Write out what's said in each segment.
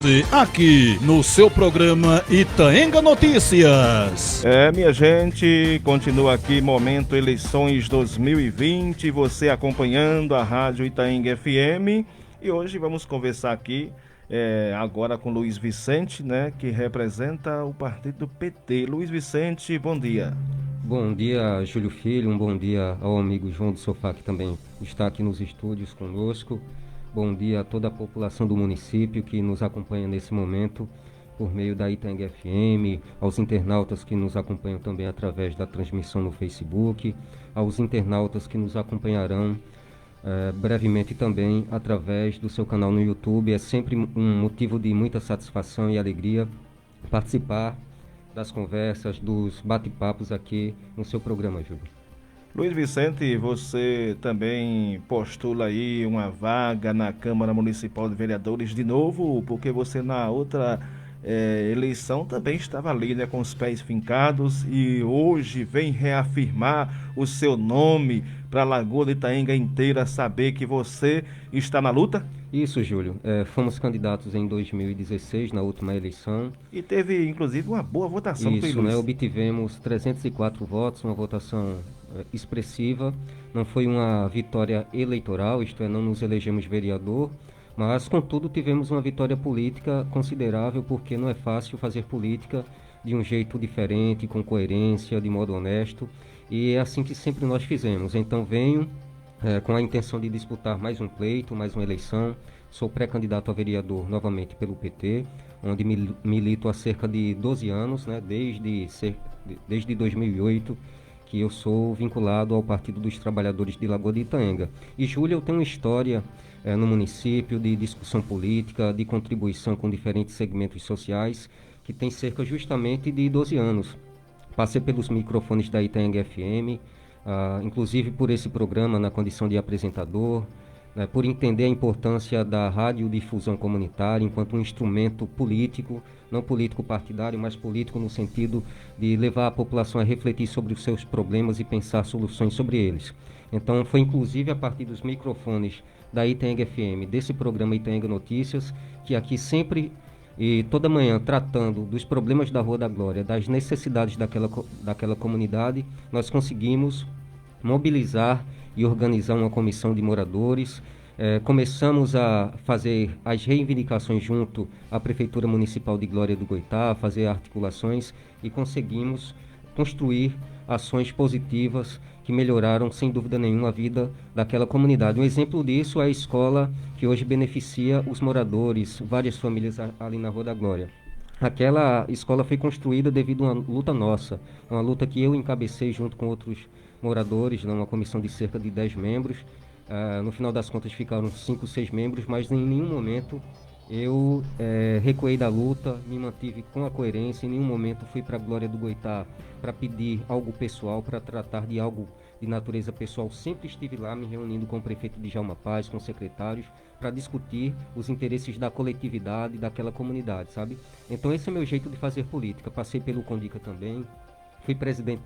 Vicente, aqui no seu programa Itaenga Notícias. Minha gente, continua aqui Momento Eleições 2020, você acompanhando a Rádio Itaenga FM, e hoje vamos conversar aqui agora com Luiz Vicente, né, que representa o partido PT. Luiz Vicente, bom dia. Bom dia, Júlio Filho, um bom dia ao amigo João do Sofá, que também está aqui nos estúdios conosco. Bom dia a toda a população do município que nos acompanha nesse momento por meio da Itaenga FM, aos internautas que nos acompanham também através da transmissão no Facebook, aos internautas que nos acompanharão brevemente também através do seu canal no YouTube. É sempre um motivo de muita satisfação e alegria participar das conversas, dos bate-papos aqui no seu programa, Júlio. Luiz Vicente, você também postula aí uma vaga na Câmara Municipal de Vereadores de novo, porque você na outra eleição também estava ali, né, com os pés fincados, e hoje vem reafirmar o seu nome para a Lagoa de Itaenga inteira saber que você está na luta? Isso, Júlio. Fomos candidatos em 2016, na última eleição. E teve, inclusive, uma boa votação. Isso, né? Obtivemos 304 votos, uma votação expressiva. Não foi uma vitória eleitoral, isto é, não nos elegemos vereador, mas, contudo, tivemos uma vitória política considerável, porque não é fácil fazer política de um jeito diferente, com coerência, de modo honesto, e é assim que sempre nós fizemos. Então, venho com a intenção de disputar mais um pleito, mais uma eleição. Sou pré-candidato a vereador novamente pelo PT, onde milito há cerca de 12 anos, né, desde 2008, que eu sou vinculado ao Partido dos Trabalhadores de Lagoa de Itaenga. E, Júlia, eu tenho uma história no município de discussão política, de contribuição com diferentes segmentos sociais, que tem cerca justamente de 12 anos. Passei pelos microfones da Itaenga FM, inclusive por esse programa na condição de apresentador, né, por entender a importância da radiodifusão comunitária enquanto um instrumento político, não político partidário, mas político no sentido de levar a população a refletir sobre os seus problemas e pensar soluções sobre eles. Então, foi inclusive a partir dos microfones da Itaenga FM, desse programa Itaenga Notícias, que aqui sempre e toda manhã, tratando dos problemas da Rua da Glória, das necessidades daquela comunidade, nós conseguimos mobilizar e organizar uma comissão de moradores. Começamos a fazer as reivindicações junto à Prefeitura Municipal de Glória do Goitá, fazer articulações, e conseguimos construir ações positivas que melhoraram, sem dúvida nenhuma, a vida daquela comunidade. Um exemplo disso é a escola que hoje beneficia os moradores, várias famílias ali na Rua da Glória. Aquela escola foi construída devido a uma luta nossa, uma luta que eu encabecei junto com outros moradores, numa comissão de cerca de 10 membros. No final das contas ficaram 5, 6 membros, mas em nenhum momento eu recuei da luta, me mantive com a coerência. Em nenhum momento fui para a Glória do Goitá para pedir algo pessoal, para tratar de algo de natureza pessoal. Sempre estive lá me reunindo com o prefeito Djalma Paz, com secretários, para discutir os interesses da coletividade, daquela comunidade, sabe? Então esse é meu jeito de fazer política. Passei pelo Condica também, fui presidente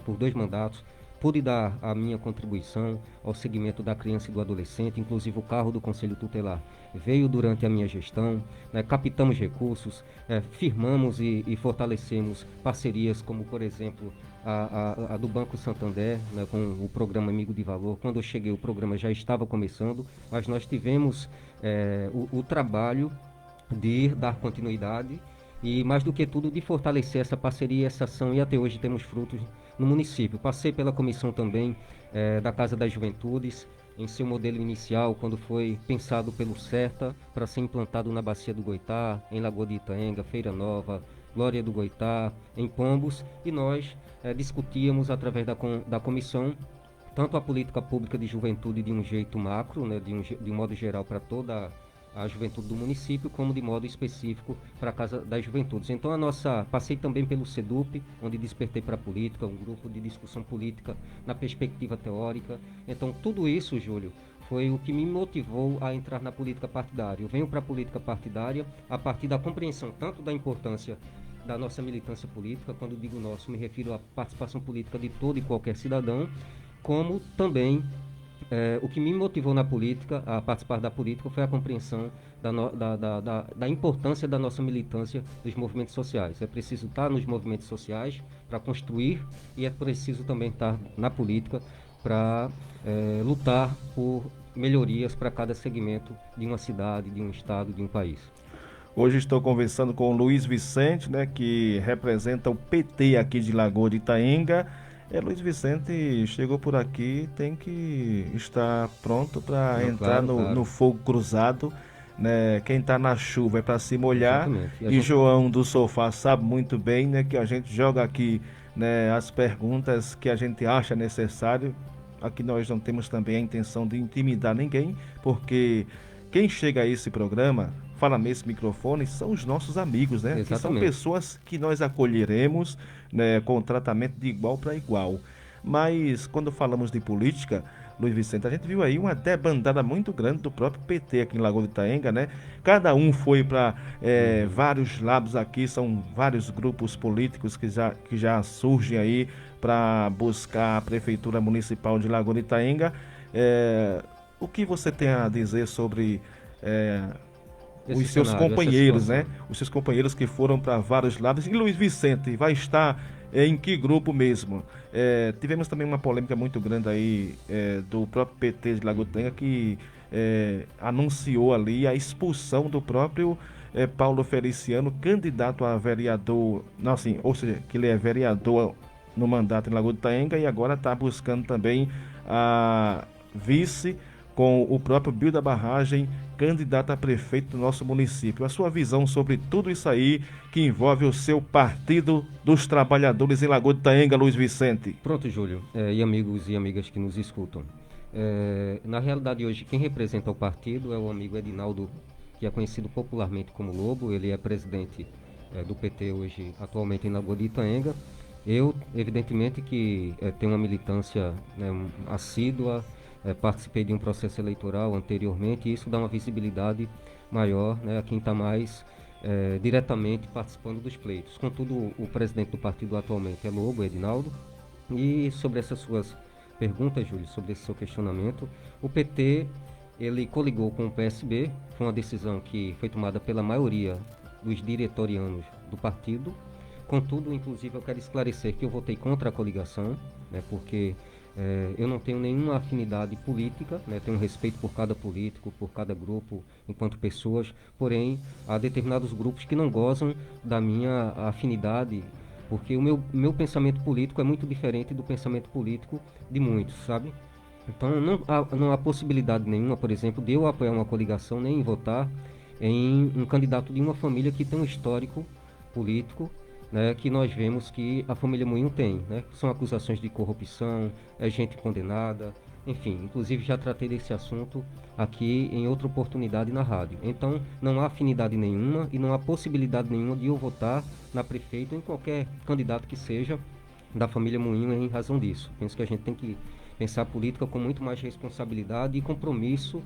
por dois mandatos, pude dar a minha contribuição ao segmento da criança e do adolescente, inclusive o carro do Conselho Tutelar veio durante a minha gestão, né? Captamos recursos, firmamos e fortalecemos parcerias, como por exemplo a do Banco Santander, né, com o programa Amigo de Valor. Quando eu cheguei, o programa já estava começando, mas nós tivemos o trabalho de dar continuidade e, mais do que tudo, de fortalecer essa parceria, essa ação, e até hoje temos frutos no município. Passei pela comissão também da Casa das Juventudes, em seu modelo inicial, quando foi pensado pelo CERTA para ser implantado na Bacia do Goitá, em Lagoa de Itaenga, Feira Nova, Glória do Goitá, em Pombos, e nós discutíamos através da comissão tanto a política pública de juventude de um jeito macro, né, de um modo geral para toda a juventude do município, como de modo específico para a Casa das Juventudes. Então passei também pelo SEDUP, onde despertei para a política, um grupo de discussão política na perspectiva teórica. Então tudo isso, Júlio, foi o que me motivou a entrar na política partidária. Eu venho para a política partidária a partir da compreensão tanto da importância da nossa militância política, quando digo nosso, me refiro à participação política de todo e qualquer cidadão, como também o que me motivou na política, a participar da política, foi a compreensão da importância da nossa militância dos movimentos sociais. É preciso estar nos movimentos sociais para construir e é preciso também estar na política para lutar por melhorias para cada segmento de uma cidade, de um estado, de um país. Hoje estou conversando com o Luiz Vicente, né, que representa o PT aqui de Lagoa de Itaenga. Luiz Vicente chegou por aqui, tem que estar pronto para entrar no fogo cruzado, né? Quem está na chuva é para se molhar. E João do Sofá sabe muito bem, né, que a gente joga aqui, né, as perguntas que a gente acha necessário. Aqui nós não temos também a intenção de intimidar ninguém, porque quem chega a esse programa, fala nesse microfone, são os nossos amigos, né? Que são pessoas que nós acolheremos, né, com tratamento de igual para igual. Mas quando falamos de política, Luiz Vicente, a gente viu aí uma debandada muito grande do próprio PT aqui em Lagoa de Itaenga, né? Cada um foi para vários lados aqui, são vários grupos políticos que já surgem aí para buscar a Prefeitura Municipal de Lagoa de Itaenga. O que você tem a dizer sobre os seus companheiros, né? Os seus companheiros que foram para vários lados. E Luiz Vicente vai estar em que grupo mesmo? Tivemos também uma polêmica muito grande aí do próprio PT de Lagoa de Itaenga, que anunciou ali a expulsão do próprio Paulo Feliciano, candidato a vereador, não, assim, ou seja, que ele é vereador no mandato em Lagoa de Itaenga e agora está buscando também a vice com o próprio Bill da Barragem, candidato a prefeito do nosso município. A sua visão sobre tudo isso aí que envolve o seu Partido dos Trabalhadores em Lagoa de Itaenga, Luiz Vicente. Pronto, Júlio, e amigos e amigas que nos escutam. Na realidade, hoje, quem representa o partido é o amigo Edinaldo, que é conhecido popularmente como Lobo. Ele é presidente do PT hoje, atualmente em Lagoa de Itaenga. Eu, evidentemente, que tenho uma militância, né, assídua, participei de um processo eleitoral anteriormente, e isso dá uma visibilidade maior, né, a quem está mais diretamente participando dos pleitos. Contudo, o presidente do partido atualmente é Lobo, Edinaldo. E sobre essas suas perguntas, Júlio, sobre esse seu questionamento, o PT, ele coligou com o PSB, foi uma decisão que foi tomada pela maioria dos diretorianos do partido. Contudo, inclusive, eu quero esclarecer que eu votei contra a coligação, né, porque eu não tenho nenhuma afinidade política, né, tenho respeito por cada político, por cada grupo, enquanto pessoas, porém, há determinados grupos que não gozam da minha afinidade, porque o meu pensamento político é muito diferente do pensamento político de muitos, sabe? Então, não há possibilidade nenhuma, por exemplo, de eu apoiar uma coligação, nem votar em um candidato de uma família que tem um histórico político, né, que nós vemos que a família Moinho tem, né? São acusações de corrupção, gente condenada, enfim, inclusive já tratei desse assunto aqui em outra oportunidade na rádio. Então, não há afinidade nenhuma e não há possibilidade nenhuma de eu votar na prefeita ou em qualquer candidato que seja da família Moinho em razão disso. Penso que a gente tem que pensar a política com muito mais responsabilidade e compromisso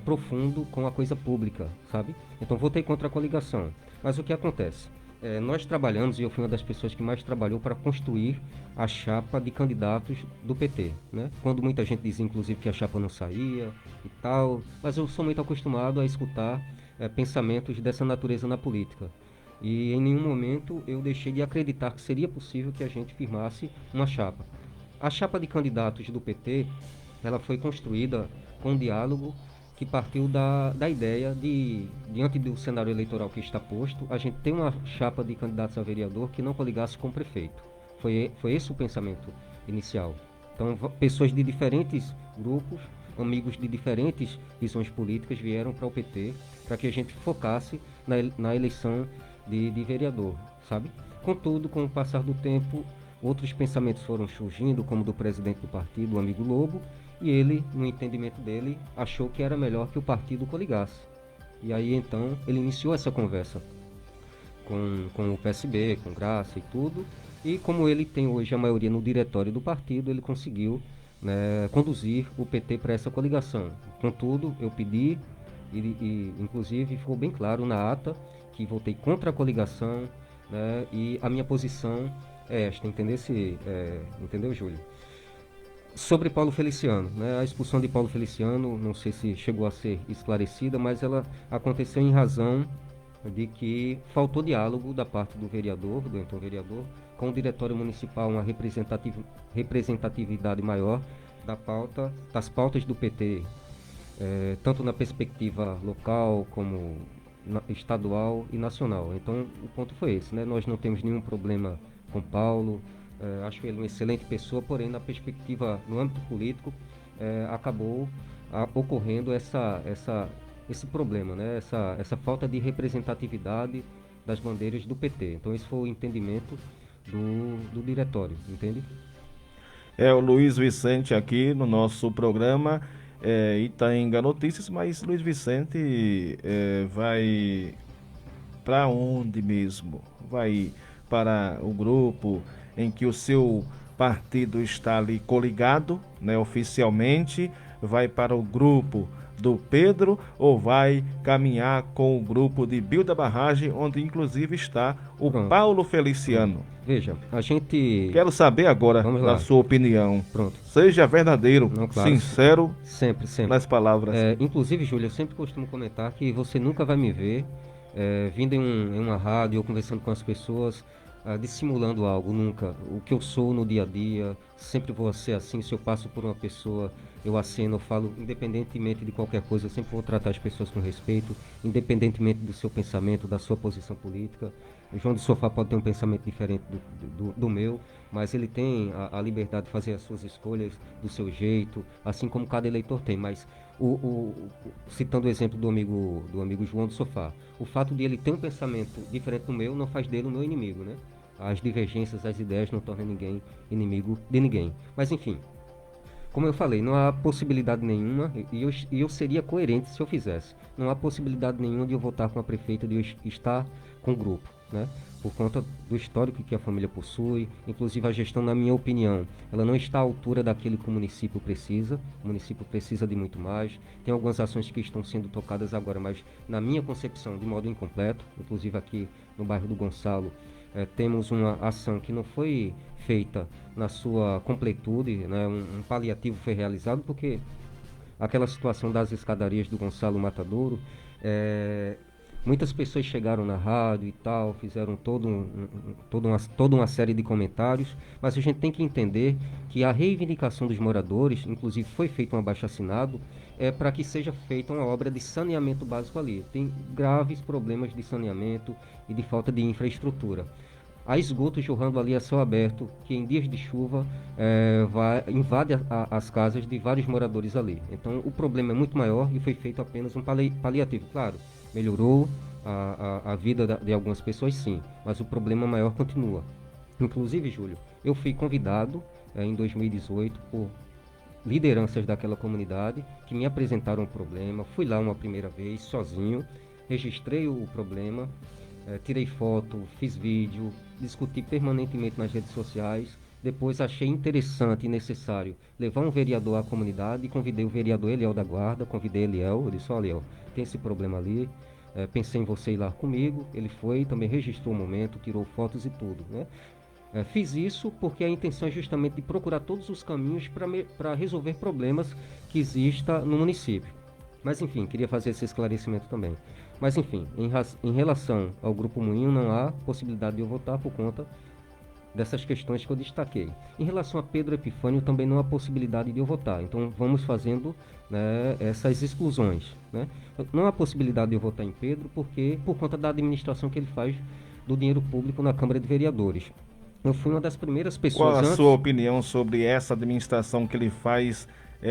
profundo com a coisa pública, sabe? Então, votei contra a coligação. Mas o que acontece? Nós trabalhamos, e eu fui uma das pessoas que mais trabalhou para construir a chapa de candidatos do PT, né? Quando muita gente dizia, inclusive, que a chapa não saía e tal, mas eu sou muito acostumado a escutar pensamentos dessa natureza na política. E em nenhum momento eu deixei de acreditar que seria possível que a gente firmasse uma chapa. A chapa de candidatos do PT, ela foi construída com um diálogo que partiu da ideia de, diante do cenário eleitoral que está posto, a gente tem uma chapa de candidatos a vereador que não coligasse com o prefeito. Foi esse o pensamento inicial. Então, pessoas de diferentes grupos, amigos de diferentes visões políticas vieram para o PT para que a gente focasse na eleição de vereador, sabe? Contudo, com o passar do tempo, outros pensamentos foram surgindo, como do presidente do partido, o amigo Lobo, e ele, no entendimento dele, achou que era melhor que o partido coligasse. E aí, então, ele iniciou essa conversa com o PSB, com Graça e tudo, e como ele tem hoje a maioria no diretório do partido, ele conseguiu, né, conduzir o PT para essa coligação. Contudo, eu pedi, e inclusive ficou bem claro na ata, que votei contra a coligação, né, e a minha posição é esta, entendeu, Júlio? Sobre Paulo Feliciano, né? A expulsão de Paulo Feliciano, não sei se chegou a ser esclarecida, mas ela aconteceu em razão de que faltou diálogo da parte do vereador, do então vereador, com o diretório municipal, uma representatividade maior das pautas do PT, tanto na perspectiva local como estadual e nacional. Então, o ponto foi esse, né? Nós não temos nenhum problema com Paulo, acho ele uma excelente pessoa, porém, na perspectiva, no âmbito político, acabou ocorrendo esse problema, né? Essa falta de representatividade das bandeiras do PT. Então, esse foi o entendimento do diretório, entende? É o Luiz Vicente aqui no nosso programa Itaenga Notícias, mas Luiz Vicente vai para onde mesmo? Vai para o grupo em que o seu partido está ali coligado, né, oficialmente? Vai para o grupo do Pedro ou vai caminhar com o grupo de Bill da Barragem, onde inclusive está o Pronto. Paulo Feliciano? Veja, a gente... Quero saber agora Vamos da lá. sua opinião. Pronto. Seja verdadeiro, Não, claro. sincero Sempre, sempre. nas palavras. Inclusive, Júlio, eu sempre costumo comentar que você nunca vai me ver vindo em uma rádio ou conversando com as pessoas dissimulando algo, nunca. O que eu sou no dia a dia, sempre vou ser assim. Se eu passo por uma pessoa, eu aceno, eu falo, independentemente de qualquer coisa, eu sempre vou tratar as pessoas com respeito, independentemente do seu pensamento, da sua posição política. O João do Sofá pode ter um pensamento diferente do meu, mas ele tem a liberdade de fazer as suas escolhas do seu jeito, assim como cada eleitor tem. Mas, citando o exemplo do amigo João do Sofá, o fato de ele ter um pensamento diferente do meu não faz dele o meu inimigo, né? As divergências, as ideias não tornam ninguém inimigo de ninguém. Mas, enfim, como eu falei, não há possibilidade nenhuma, e eu seria coerente se eu fizesse, não há possibilidade nenhuma de eu votar com a prefeita, de eu estar com o grupo, né? Por conta do histórico que a família possui, inclusive a gestão, na minha opinião, ela não está à altura daquilo que o município precisa de muito mais. Tem algumas ações que estão sendo tocadas agora, mas na minha concepção, de modo incompleto, inclusive aqui no bairro do Gonçalo, temos uma ação que não foi feita na sua completude, né? Um paliativo foi realizado, porque aquela situação das escadarias do Gonçalo Matadouro, muitas pessoas chegaram na rádio e tal, fizeram toda uma série de comentários, mas a gente tem que entender que a reivindicação dos moradores, inclusive foi feito um abaixo-assinado, para que seja feita uma obra de saneamento básico ali. Tem graves problemas de saneamento e de falta de infraestrutura. Há esgoto jorrando ali a céu aberto, que em dias de chuva invade as casas de vários moradores ali. Então o problema é muito maior e foi feito apenas um paliativo. Claro, melhorou a vida de algumas pessoas, sim, mas o problema maior continua. Inclusive, Júlio, eu fui convidado em 2018 por lideranças daquela comunidade que me apresentaram o problema. Fui lá uma primeira vez, sozinho, registrei o problema, tirei foto, fiz vídeo, discuti permanentemente nas redes sociais. Depois achei interessante e necessário levar um vereador à comunidade e convidei o vereador Eliel da Guarda, convidei Eliel, eu disse: olha, Eliel, tem esse problema ali, pensei em você ir lá comigo. Ele foi, também registrou o momento, tirou fotos e tudo, né? Fiz isso porque a intenção é justamente de procurar todos os caminhos para resolver problemas que exista no município. Mas enfim, queria fazer esse esclarecimento também. Mas enfim, em relação ao Grupo Moinho, não há possibilidade de eu votar por conta dessas questões que eu destaquei. Em relação a Pedro Epifânio, também não há possibilidade de eu votar. Então vamos fazendo, né, essas exclusões, né? Não há possibilidade de eu votar em Pedro porque por conta da administração que ele faz do dinheiro público na Câmara de Vereadores. Eu fui uma das primeiras pessoas... Qual a sua opinião sobre essa administração que ele faz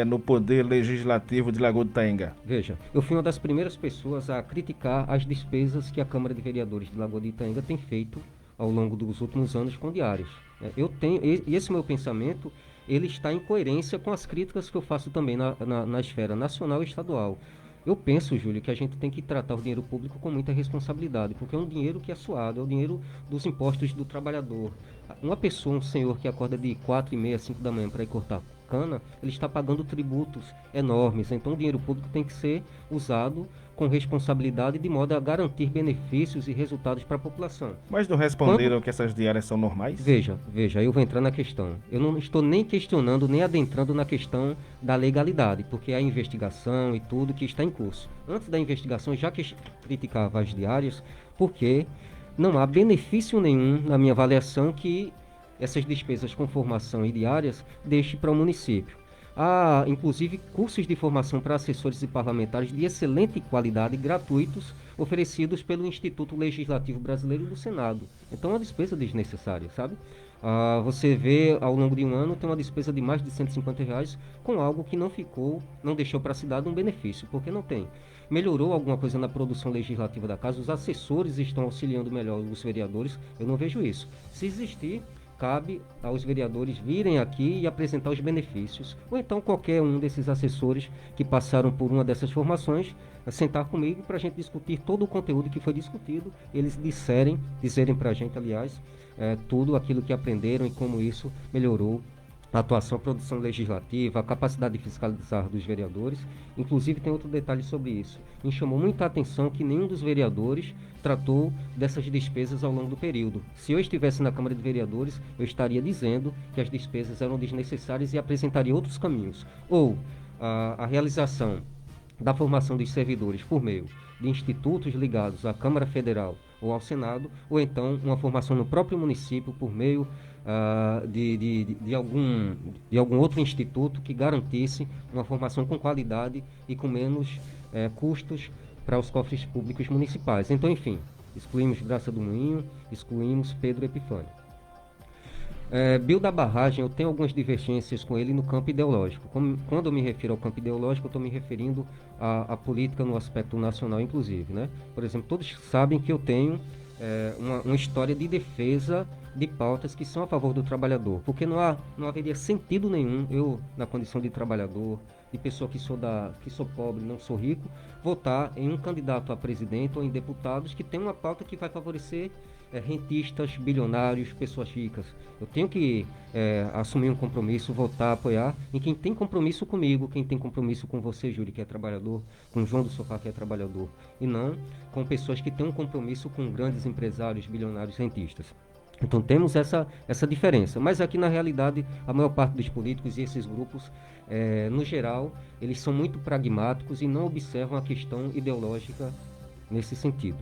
no Poder Legislativo de Lagoa do Itaenga? Veja, eu fui uma das primeiras pessoas a criticar as despesas que a Câmara de Vereadores de Lagoa do Itaenga tem feito ao longo dos últimos anos com diárias. Eu tenho, e esse meu pensamento, ele está em coerência com as críticas que eu faço também na esfera nacional e estadual. Eu penso, Júlio, que a gente tem que tratar o dinheiro público com muita responsabilidade, porque é um dinheiro que é suado, é o dinheiro dos impostos do trabalhador. Uma pessoa, um senhor que acorda de 4h30, 5 da manhã para ir cortar cana, ele está pagando tributos enormes. Então o dinheiro público tem que ser usado com responsabilidade de modo a garantir benefícios e resultados para a população. Mas não responderam que essas diárias são normais? Veja, eu vou entrar na questão. Eu não estou nem questionando, nem adentrando na questão da legalidade, porque há investigação e tudo que está em curso. Antes da investigação, já criticava as diárias, porque não há benefício nenhum, na minha avaliação, que essas despesas com formação e diárias deixe para o município. Há, inclusive, cursos de formação para assessores e parlamentares de excelente qualidade, gratuitos, oferecidos pelo Instituto Legislativo Brasileiro e do Senado. Então, é uma despesa desnecessária, sabe? Você vê, ao longo de um ano, tem uma despesa de mais de R$ 150 com algo que não deixou para a cidade um benefício, porque não tem. Melhorou alguma coisa na produção legislativa da casa? Os assessores estão auxiliando melhor os vereadores? Eu não vejo isso. Se existir, cabe aos vereadores virem aqui e apresentar os benefícios. Ou então qualquer um desses assessores que passaram por uma dessas formações, sentar comigo para a gente discutir todo o conteúdo que foi discutido, eles dizerem para a gente, aliás, tudo aquilo que aprenderam e como isso melhorou a atuação, a produção legislativa, a capacidade de fiscalizar dos vereadores. Inclusive tem outro detalhe sobre isso. Me chamou muita atenção que nenhum dos vereadores tratou dessas despesas ao longo do período. Se eu estivesse na Câmara de Vereadores, eu estaria dizendo que as despesas eram desnecessárias e apresentaria outros caminhos. Ou a realização da formação dos servidores por meio de institutos ligados à Câmara Federal ou ao Senado, ou então uma formação no próprio município por meio de algum outro instituto que garantisse uma formação com qualidade e com menos custos para os cofres públicos municipais. Então, enfim, excluímos Graça do Moinho, excluímos Pedro Epifânio. Bill da Barragem, eu tenho algumas divergências com ele no campo ideológico. Quando eu me refiro ao campo ideológico, eu estou me referindo à política no aspecto nacional, inclusive, né? Por exemplo, todos sabem que eu tenho uma história de defesa de pautas que são a favor do trabalhador, porque não haveria sentido nenhum eu, na condição de trabalhador, de pessoa que sou pobre, não sou rico, votar em um candidato a presidente ou em deputados que tem uma pauta que vai favorecer rentistas, bilionários, pessoas ricas. Eu tenho que assumir um compromisso, votar, apoiar em quem tem compromisso comigo, quem tem compromisso com você, Júlio, que é trabalhador, com o João do Sofá, que é trabalhador, e não com pessoas que têm um compromisso com grandes empresários, bilionários, rentistas. Então temos essa diferença, mas aqui na realidade a maior parte dos políticos e esses grupos, no geral, eles são muito pragmáticos e não observam a questão ideológica nesse sentido.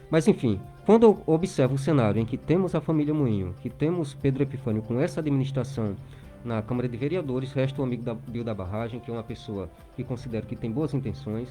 Mas enfim, quando eu observo o cenário em que temos a família Moinho, que temos Pedro Epifânio com essa administração na Câmara de Vereadores, resta o amigo Bill da Barragem, que é uma pessoa que considero que tem boas intenções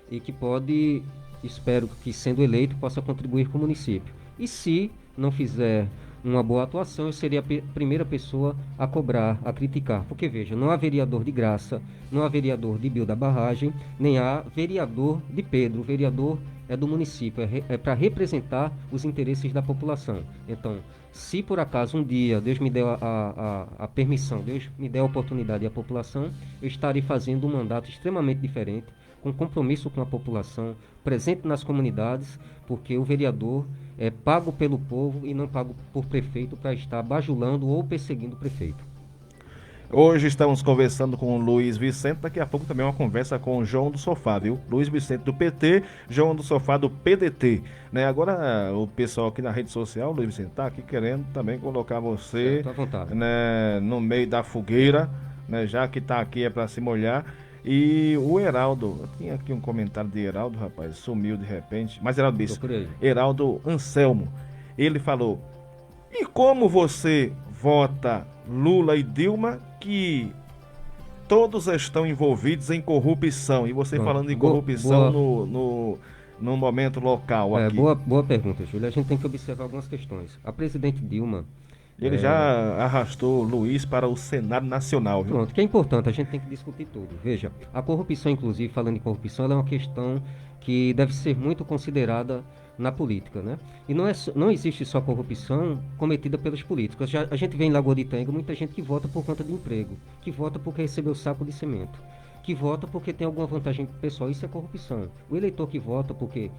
e que pode, espero que sendo eleito, possa contribuir com o município. E se não fizer uma boa atuação, eu seria a primeira pessoa a cobrar, a criticar. Porque, veja, não há vereador de Graça, não há vereador de Bill da Barragem, nem há vereador de Pedro. O vereador é do município, é para representar os interesses da população. Então, se por acaso um dia Deus me der a permissão, Deus me der a oportunidade e a população, eu estarei fazendo um mandato extremamente diferente, com compromisso com a população, presente nas comunidades, porque o vereador é pago pelo povo e não pago por prefeito para estar bajulando ou perseguindo o prefeito. Hoje estamos conversando com o Luiz Vicente, daqui a pouco também uma conversa com o João do Sofá, viu? Luiz Vicente do PT, João do Sofá do PDT, né? Agora o pessoal aqui na rede social, Luiz Vicente, tá aqui querendo também colocar você, à vontade, né, no meio da fogueira, né? Já que tá aqui é para se molhar. E o Heraldo, eu tinha aqui um comentário de Heraldo, rapaz, sumiu de repente, mas Heraldo disse, Heraldo Anselmo, ele falou, e como você vota Lula e Dilma, que todos estão envolvidos em corrupção, e você falando em corrupção no momento local aqui. Boa pergunta, Júlio, a gente tem que observar algumas questões. A presidente Dilma, ele já arrastou Luiz para o Senado Nacional, viu? Pronto, que é importante, a gente tem que discutir tudo. Veja, a corrupção, inclusive, falando em corrupção, ela é uma questão que deve ser muito considerada na política, né? E não existe só corrupção cometida pelos políticos. A gente vê em Lagoa de Itanga muita gente que vota por conta de emprego, que vota porque recebeu saco de cimento, que vota porque tem alguma vantagem pessoal, isso é corrupção. O eleitor que vota porque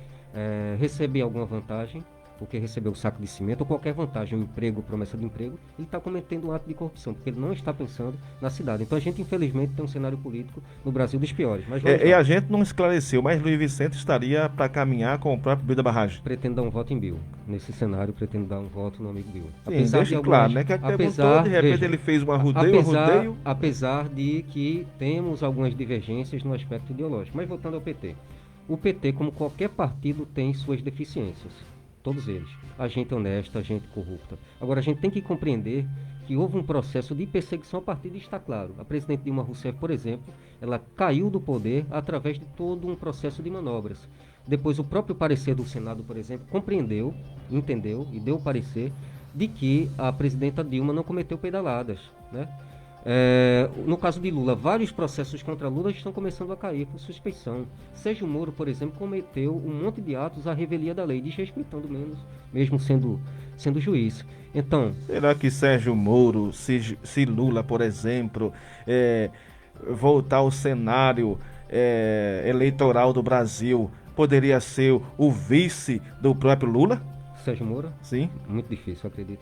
recebe alguma vantagem, porque recebeu o saco de cimento ou qualquer vantagem, um emprego, promessa de emprego, ele está cometendo um ato de corrupção, porque ele não está pensando na cidade. Então a gente, infelizmente, tem um cenário político no Brasil dos piores. Mas E a gente não esclareceu, mas Luiz Vicente estaria para caminhar com o próprio Bill da Barragem. pretendo dar um voto em Bill. Nesse cenário, pretendo dar um voto no amigo Bill. Sim, deixa claro, né? Que a gente perguntou, de repente ele fez um rodeio. Apesar de que temos algumas divergências no aspecto ideológico. Mas voltando ao PT. O PT, como qualquer partido, tem suas deficiências. Todos eles. A gente honesta, a gente corrupta. Agora, a gente tem que compreender que houve um processo de perseguição a partir de está claro. A presidente Dilma Rousseff, por exemplo, ela caiu do poder através de todo um processo de manobras. Depois, o próprio parecer do Senado, por exemplo, compreendeu, entendeu e deu o parecer de que a presidenta Dilma não cometeu pedaladas, né? No caso de Lula, vários processos contra Lula estão começando a cair por suspeição. Sérgio Moro, por exemplo, cometeu um monte de atos à revelia da lei, desrespeitando mesmo sendo juiz. Então, será que Sérgio Moro, se Lula, por exemplo, voltar ao cenário eleitoral do Brasil, poderia ser o vice do próprio Lula? Sérgio Moro? Sim. Muito difícil, eu acredito,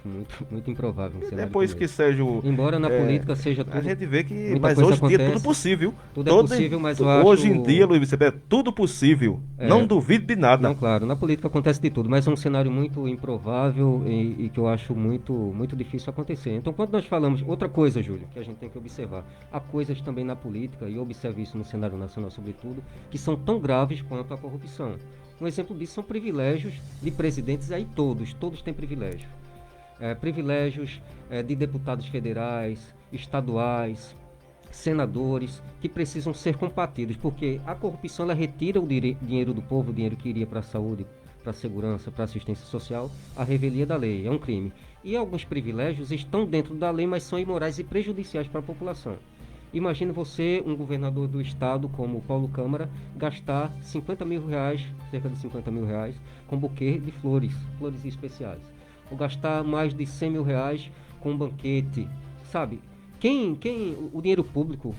muito improvável. Depois que Sérgio... Embora na política seja tudo... A gente vê que... Mas hoje em dia é tudo possível. Tudo é possível, mas eu acho... Hoje em dia, Luiz Vicente, é tudo possível. Não duvido de nada. Não, claro, na política acontece de tudo, mas é um cenário muito improvável e que eu acho muito difícil acontecer. Então, quando nós falamos... Outra coisa, Júlio, que a gente tem que observar. Há coisas também na política, e eu observo isso no cenário nacional sobretudo, que são tão graves quanto a corrupção. Um exemplo disso são privilégios de presidentes, aí todos têm privilégio. Privilégios de deputados federais, estaduais, senadores, que precisam ser combatidos, porque a corrupção ela retira o dinheiro do povo, o dinheiro que iria para a saúde, para a segurança, para a assistência social, a revelia da lei, é um crime. E alguns privilégios estão dentro da lei, mas são imorais e prejudiciais para a população. Imagine você, um governador do estado como Paulo Câmara, gastar 50 mil reais, cerca de 50 mil reais, com buquê de flores especiais. Ou gastar mais de 100 mil reais com um banquete, sabe? O dinheiro público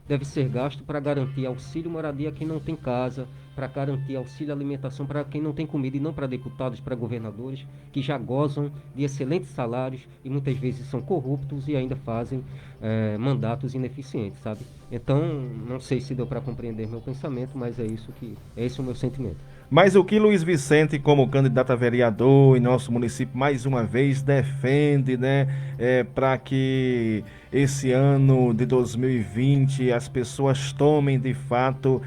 deve ser gasto para garantir auxílio moradia a quem não tem casa, para garantir auxílio alimentação para quem não tem comida, e não para deputados, para governadores que já gozam de excelentes salários e muitas vezes são corruptos e ainda fazem mandatos ineficientes, sabe? Então, não sei se deu para compreender meu pensamento, mas é esse o meu sentimento. Mas o que Luiz Vicente, como candidato a vereador em nosso município, mais uma vez defende, né, para que esse ano de 2020 as pessoas tomem de fato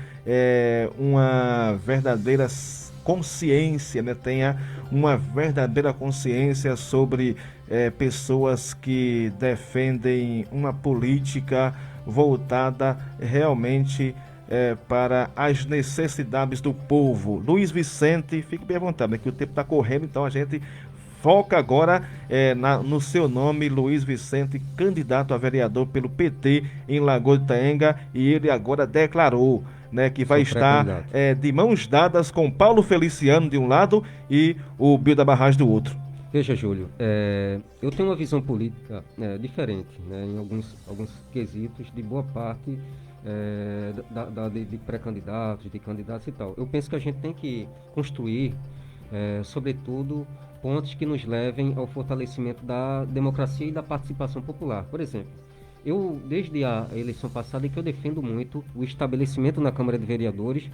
uma verdadeira consciência, né, tenha uma verdadeira consciência sobre pessoas que defendem uma política voltada realmente para as necessidades do povo. Luiz Vicente, fique bem à vontade, né, que o tempo está correndo, então a gente foca agora no seu nome, Luiz Vicente, candidato a vereador pelo PT em Lagoa de Itaenga, e ele agora declarou, né, que vai estar de mãos dadas com Paulo Feliciano de um lado e o Bill da Barragem do outro. Veja, Júlio, eu tenho uma visão política diferente, né, em alguns quesitos de boa parte de pré-candidatos, de candidatos e tal. Eu penso que a gente tem que construir, sobretudo, pontos que nos levem ao fortalecimento da democracia e da participação popular. Por exemplo, eu, desde a eleição passada, que eu defendo muito o estabelecimento na Câmara de Vereadores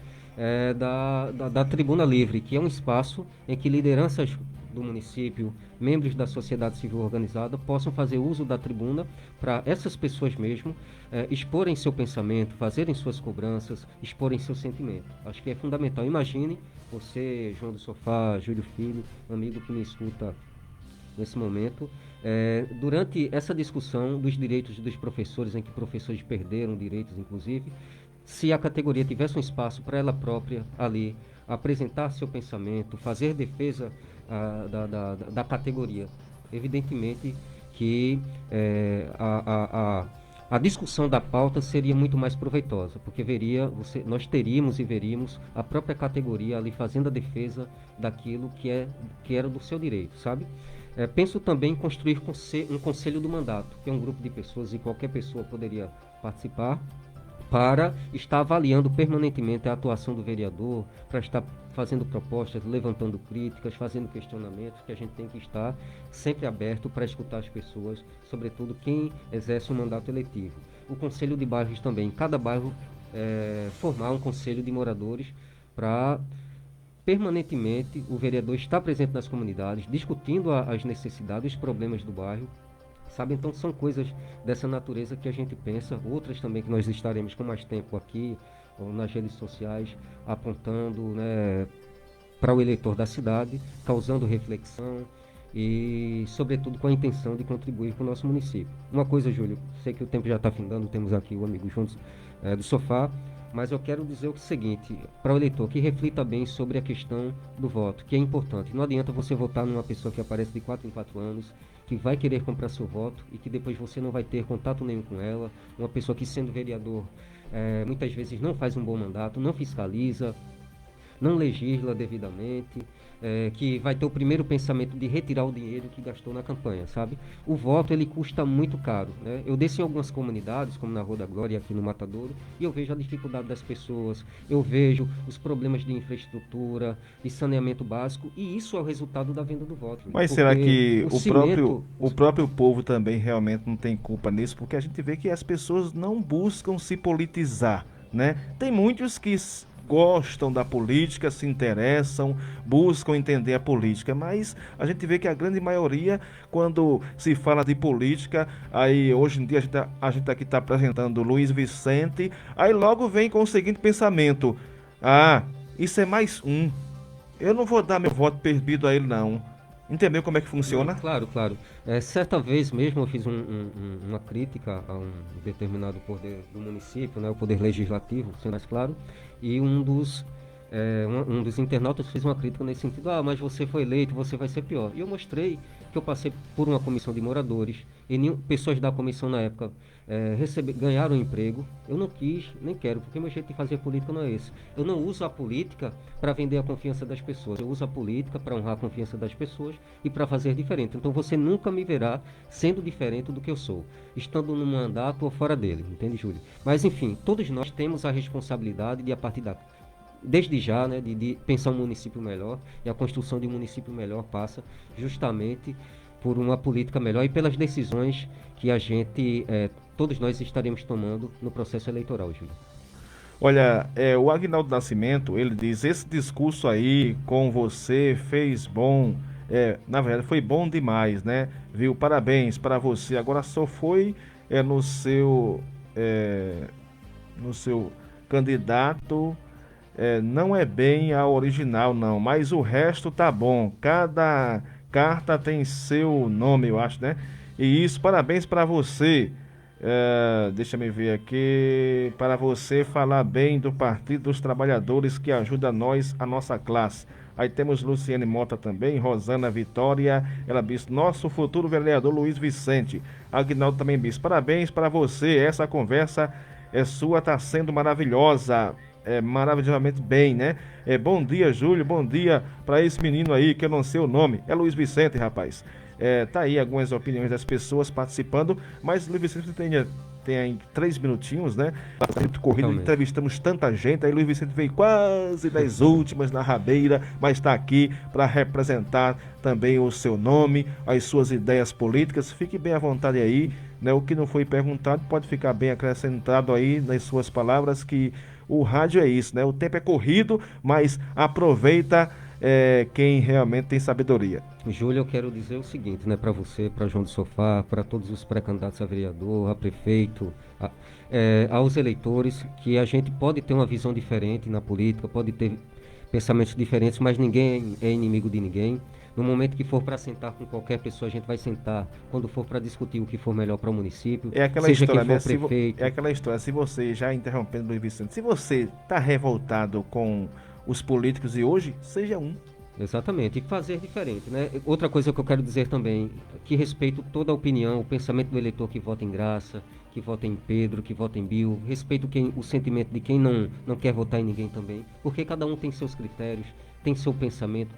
da Tribuna Livre, que é um espaço em que lideranças do município, membros da sociedade civil organizada, possam fazer uso da tribuna para essas pessoas mesmo exporem seu pensamento, fazerem suas cobranças, exporem seu sentimento. Acho que é fundamental. Imagine você, João do Sofá, Júlio Filho, amigo que me escuta nesse momento, durante essa discussão dos direitos dos professores, em que professores perderam direitos, inclusive, se a categoria tivesse um espaço para ela própria ali, apresentar seu pensamento, fazer defesa da categoria. Evidentemente que a discussão da pauta seria muito mais proveitosa, porque nós teríamos e veríamos a própria categoria ali fazendo a defesa daquilo que era do seu direito, sabe? Penso também em construir um conselho do mandato, que é um grupo de pessoas e qualquer pessoa poderia participar, para estar avaliando permanentemente a atuação do vereador, para estar fazendo propostas, levantando críticas, fazendo questionamentos, que a gente tem que estar sempre aberto para escutar as pessoas, sobretudo quem exerce um mandato eletivo. O Conselho de Bairros também, cada bairro formar um conselho de moradores para permanentemente o vereador estar presente nas comunidades, discutindo as necessidades, os problemas do bairro, sabe? Então são coisas dessa natureza que a gente pensa, outras também que nós estaremos com mais tempo aqui, ou nas redes sociais, apontando, né, para o eleitor da cidade, causando reflexão e, sobretudo, com a intenção de contribuir com o nosso município. Uma coisa, Júlio, sei que o tempo já está findando, temos aqui o amigo juntos do sofá, mas eu quero dizer o seguinte, para o eleitor, que reflita bem sobre a questão do voto, que é importante. Não adianta você votar numa pessoa que aparece de 4 em 4 anos, que vai querer comprar seu voto e que depois você não vai ter contato nenhum com ela, uma pessoa que, sendo vereador, muitas vezes não faz um bom mandato, não fiscaliza, não legisla devidamente, que vai ter o primeiro pensamento de retirar o dinheiro que gastou na campanha, sabe? O voto, ele custa muito caro, né? Eu desço em algumas comunidades, como na Rua da Glória, aqui no Matadouro, e eu vejo a dificuldade das pessoas, eu vejo os problemas de infraestrutura, de saneamento básico, e isso é o resultado da venda do voto. Mas será que o próprio povo também realmente não tem culpa nisso? Porque a gente vê que as pessoas não buscam se politizar, né? Tem muitos que gostam da política, se interessam, buscam entender a política, mas a gente vê que a grande maioria, quando se fala de política, aí hoje em dia a gente aqui está apresentando o Luiz Vicente, aí logo vem com o seguinte pensamento: ah, isso é mais um, eu não vou dar meu voto perdido a ele não. Entendeu como é que funciona? Claro, claro. Certa vez mesmo eu fiz uma crítica a um determinado poder do município, né, o poder legislativo, sendo mais claro, e um dos internautas fez uma crítica nesse sentido: ah, mas você foi eleito, você vai ser pior. E eu mostrei que eu passei por uma comissão de moradores, e pessoas da comissão na época ganharam um emprego. Eu não quis, nem quero, porque meu jeito de fazer política não é esse. Eu não uso a política para vender a confiança das pessoas, eu uso a política para honrar a confiança das pessoas e para fazer diferente. Então você nunca me verá sendo diferente do que eu sou, estando no mandato ou fora dele, entende, Júlio? Mas enfim, todos nós temos a responsabilidade de, a partir desde já, né, de pensar um município melhor, e a construção de um município melhor passa justamente por uma política melhor e pelas decisões que a gente, todos nós estaremos tomando no processo eleitoral, Júlio. Olha, o Agnaldo Nascimento, ele diz: esse discurso aí com você fez bom, na verdade foi bom demais, né? Viu? Parabéns para você. Agora só foi no seu candidato, não é bem a original não, mas o resto tá bom. Cada carta tem seu nome, eu acho, né? E isso, parabéns para você. Deixa eu ver aqui. Para você falar bem do Partido dos Trabalhadores, que ajuda nós, a nossa classe. Aí temos Luciane Mota também, Rosana Vitória, ela diz: nosso futuro vereador Luiz Vicente. Aguinaldo também diz: parabéns para você, essa conversa sua, está sendo maravilhosa. Maravilhosamente bem, né? Bom dia, Júlio, bom dia para esse menino aí, que eu não sei o nome, é Luiz Vicente, rapaz. Tá aí algumas opiniões das pessoas participando, mas Luiz Vicente tem aí 3 minutinhos, né? Tá muito corrido, Realmente. entrevistamos tanta gente, aí Luiz Vicente veio quase das últimas na rabeira, mas está aqui para representar também o seu nome, as suas ideias políticas. Fique bem à vontade aí, né? O que não foi perguntado pode ficar bem acrescentado aí nas suas palavras, que o rádio é isso, né? O tempo é corrido, mas aproveita quem realmente tem sabedoria. Júlio, eu quero dizer o seguinte, né, para você, para João do Sofá, para todos os pré-candidatos a vereador, a prefeito, aos eleitores, que a gente pode ter uma visão diferente na política, pode ter pensamentos diferentes, mas ninguém é inimigo de ninguém. No momento que for para sentar com qualquer pessoa, a gente vai sentar quando for para discutir o que for melhor para o município, É aquela seja história, quem né? for prefeito. É aquela história, se você, já interrompendo Luiz Vicente, se você está revoltado com os políticos de hoje, seja um. Exatamente, e fazer diferente, né? Outra coisa que eu quero dizer também, que respeito toda a opinião, o pensamento do eleitor que vota em Graça, que vota em Pedro, que vota em Bill, respeito o sentimento de quem não quer votar em ninguém também, porque cada um tem seus critérios, tem seu pensamento,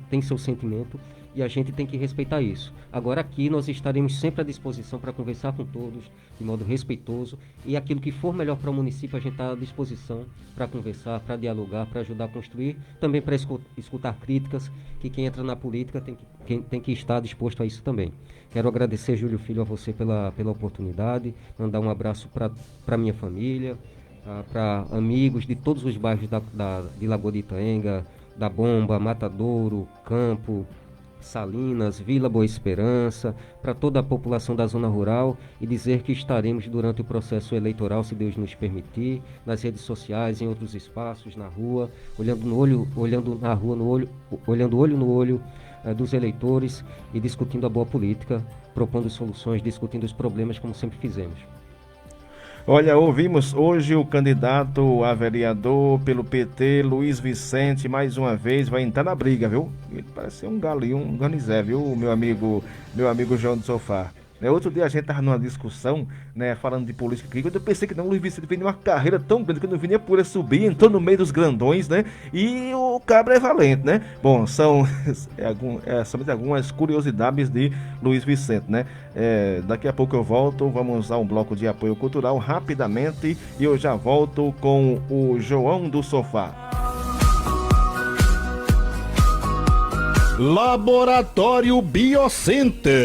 tem seu sentimento, e a gente tem que respeitar isso. Agora aqui nós estaremos sempre à disposição para conversar com todos de modo respeitoso, e aquilo que for melhor para o município a gente está à disposição para conversar, para dialogar, para ajudar a construir, também para escutar críticas, que quem entra na política tem que estar disposto a isso também. Quero agradecer, Júlio Filho, a você pela oportunidade, mandar um abraço para minha família, para amigos de todos os bairros de Lagoa de Itaenga, da Bomba, Matadouro, Campo, Salinas, Vila Boa Esperança, para toda a população da zona rural, e dizer que estaremos durante o processo eleitoral, se Deus nos permitir, nas redes sociais, em outros espaços, na rua, olhando olho no olho dos eleitores e discutindo a boa política, propondo soluções, discutindo os problemas como sempre fizemos. Olha, ouvimos hoje o candidato a vereador pelo PT, Luiz Vicente, mais uma vez vai entrar na briga, viu? Ele parece ser um galinho, um ganizé, viu, meu amigo João do Sofá. Outro dia a gente estava numa discussão, né, falando de política aqui, quando eu pensei que não, o Luiz Vicente vem de uma carreira tão grande que eu não vi nem por ele subir, entrou no meio dos grandões, né, e o cabra é valente, né. Bom, são somente algumas curiosidades de Luiz Vicente, né. Daqui a pouco eu volto, vamos a um bloco de apoio cultural rapidamente, e eu já volto com o João do Sofá. Laboratório Biocenter.